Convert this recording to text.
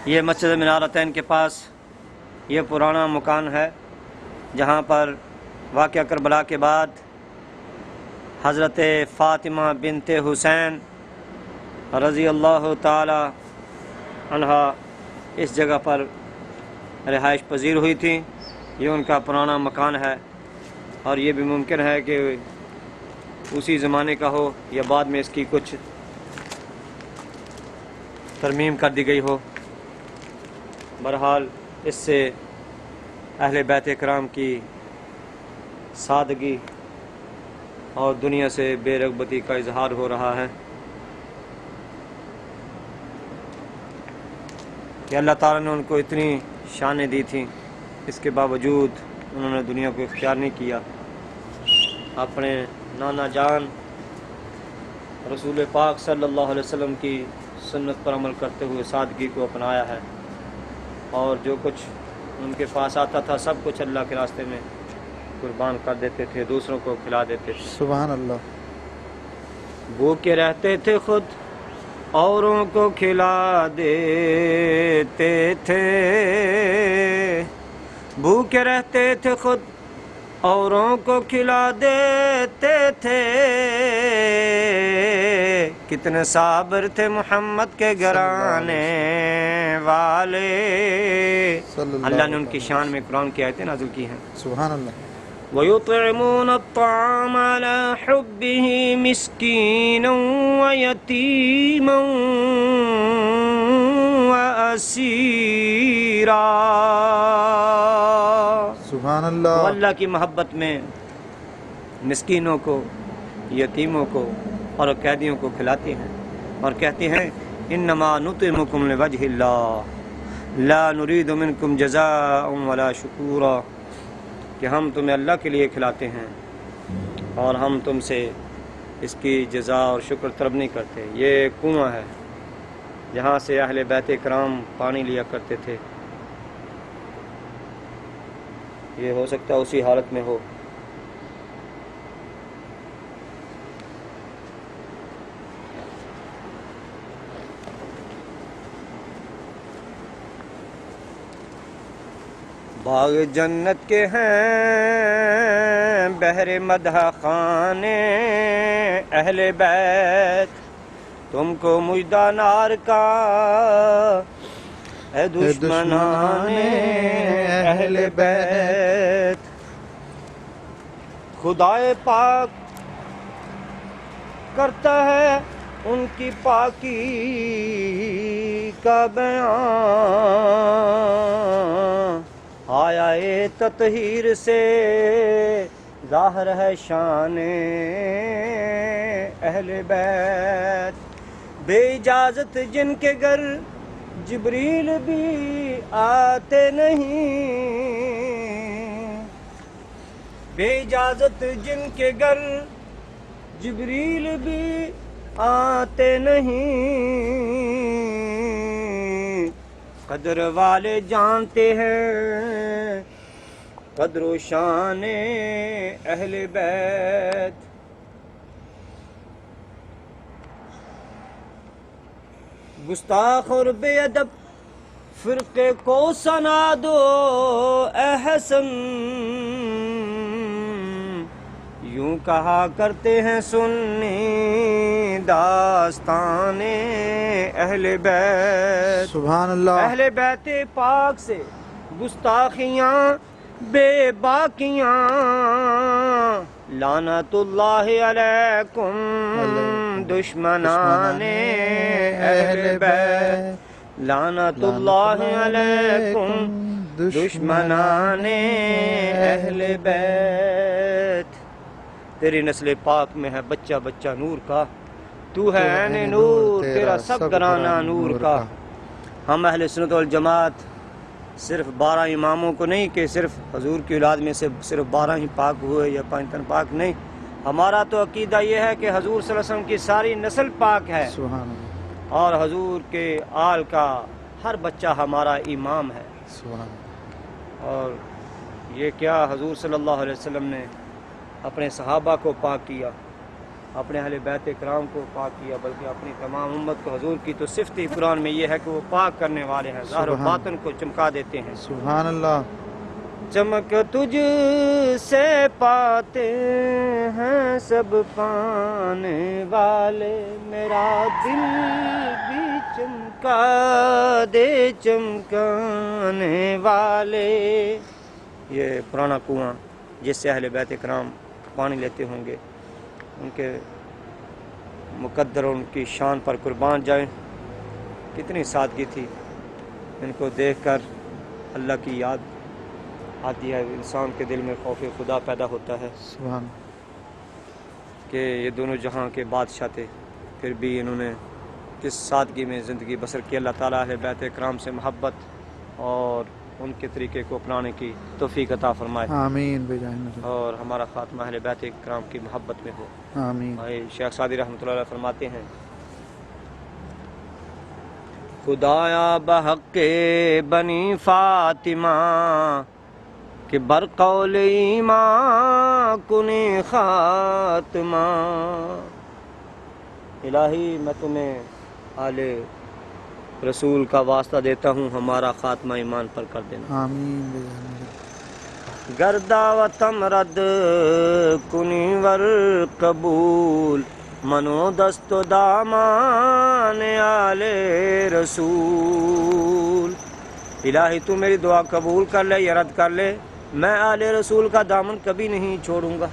یہ مسجد منارتین کے پاس یہ پرانا مکان ہے جہاں پر واقعہ کربلا کے بعد حضرت فاطمہ بنت حسین رضی اللہ تعالی عنہا اس جگہ پر رہائش پذیر ہوئی تھی۔ یہ ان کا پرانا مکان ہے اور یہ بھی ممکن ہے کہ اسی زمانے کا ہو یا بعد میں اس کی کچھ ترمیم کر دی گئی ہو۔ بہرحال اس سے اہل بیت کرام کی سادگی اور دنیا سے بے رغبتی کا اظہار ہو رہا ہے کہ اللہ تعالیٰ نے ان کو اتنی شانیں دی تھیں، اس کے باوجود انہوں نے دنیا کو اختیار نہیں کیا، اپنے نانا جان رسول پاک صلی اللہ علیہ وسلم کی سنت پر عمل کرتے ہوئے سادگی کو اپنایا ہے، اور جو کچھ ان کے پاس آتا تھا سب کچھ اللہ کے راستے میں قربان کر دیتے تھے، دوسروں کو کھلا دیتے تھے۔ سبحان اللہ۔ بھوکے رہتے تھے خود اوروں کو کھلا دیتے تھے، بھوکے رہتے تھے خود اوروں کو کھلا دیتے تھے، کتنے صابر تھے محمد کے گھرانے والے۔ اللہ نے ان کی شان میں قرآن کی آیتیں نازل کی ہیں۔ سبحان اللہ۔ وَيُطْعِمُونَ الطَّعَامَ عَلَى حُبِّهِ مِسْكِينًا وَيَتِيمًا وَأَسِيرًا۔ سبحان اللہ۔ وہ اللہ کی محبت میں مسکینوں کو، یتیموں کو اور قیدیوں کو کھلاتے ہیں اور کہتے ہیں انما نطعمکم لوجہ اللہ لا نرید منکم جزاء ولا شکورا، کہ ہم تمہیں اللہ کے لیے کھلاتے ہیں اور ہم تم سے اس کی جزا اور شکر طلب نہیں کرتے۔ یہ کنواں ہے جہاں سے اہل بیت کرام پانی لیا کرتے تھے، یہ ہو سکتا ہے اسی حالت میں ہو۔ باغ جنت کے ہیں بہر مدح خانے اہل بیت، تم کو مجدہ نار کا اے دشمنان اہل بیت۔ خدائے پاک کرتا ہے ان کی پاکی کا بیان، آیا اے تطہیر سے ظاہر ہے شان اہل بیت۔ بے اجازت جن کے گھر جبریل بھی آتے نہیں، بے اجازت جن کے گھر جبریل بھی آتے نہیں، قدر والے جانتے ہیں قدر و شان اہل بیت۔ گستاخ اور بے ادب فرقے کو سنا دو اے حسن، یوں کہا کرتے ہیں سنی داستان اہل بیت۔ سبحان اللہ۔ اہل بیت پاک سے گستاخیاں بے باکیاں، لعنت اللہ علیکم دشمنان اہل بیت، لعنت اللہ علیکم دشمنان اہل بیت۔ تیری نسل پاک میں ہے بچہ بچہ نور کا، تو ہے عین نور تیرا سب گھرانہ نور کا۔ ہم اہل سنت والجماعت صرف 12 اماموں کو نہیں کہ صرف حضور کی اولاد میں سے صرف 12 ہی پاک ہوئے یا 5 تن پاک نہیں، ہمارا تو عقیدہ یہ ہے کہ حضور صلی اللہ علیہ وسلم کی ساری نسل پاک ہے، سبحان اللہ۔ اور حضور کے آل کا ہر بچہ ہمارا امام ہے۔ سبحان اللہ۔ اور یہ کیا حضور صلی اللہ علیہ وسلم نے اپنے صحابہ کو پاک کیا، اپنے اہل بیت کرام کو پاک کیا بلکہ اپنی تمام امت کو حضور کی تو صفت ہی قرآن میں یہ ہے کہ وہ پاک کرنے والے ہیں، ظاہر و سبحان باطن کو چمکا دیتے ہیں۔ سبحان اللہ۔ چمک تجھ سے پاتے ہیں سب پانے والے، میرا دل بھی چمکا دے چمکانے والے۔ یہ پرانا کنواں جس سے اہل بیت کرام پانی لیتے ہوں گے، ان کے مقدر اور ان کی شان پر قربان جائیں۔ کتنی سادگی تھی، ان کو دیکھ کر اللہ کی یاد آتی ہے، انسان کے دل میں خوف خدا پیدا ہوتا ہے سبحان کہ یہ دونوں جہاں کے بادشاہ تھے، پھر بھی انہوں نے کس سادگی میں زندگی بسر کی۔ اللہ تعالیٰ اہل بیت کرام سے محبت اور ان کے طریقے کو اپنانے کی توفیق عطا فرمائے، آمین بجائے نبی۔ اور ہمارا خاتمہ اہل بیت کرام کی محبت میں ہو، آمین۔ شیخ سعدی رحمۃ اللہ علیہ فرماتے ہیں، خدایا بحق بنی فاطمہ کہ بر قول ایمان کنی خاتمہ۔ الہی میں تمہیں آل رسول کا واسطہ دیتا ہوں، ہمارا خاتمہ ایمان پر کر دینا۔ آمین بجائے نبی۔ گردا و تمرد کنی ور قبول، منو دست و دامان آل رسول۔ الہی تو میری دعا قبول کر لے یا رد کر لے، میں آل رسول کا دامن کبھی نہیں چھوڑوں گا۔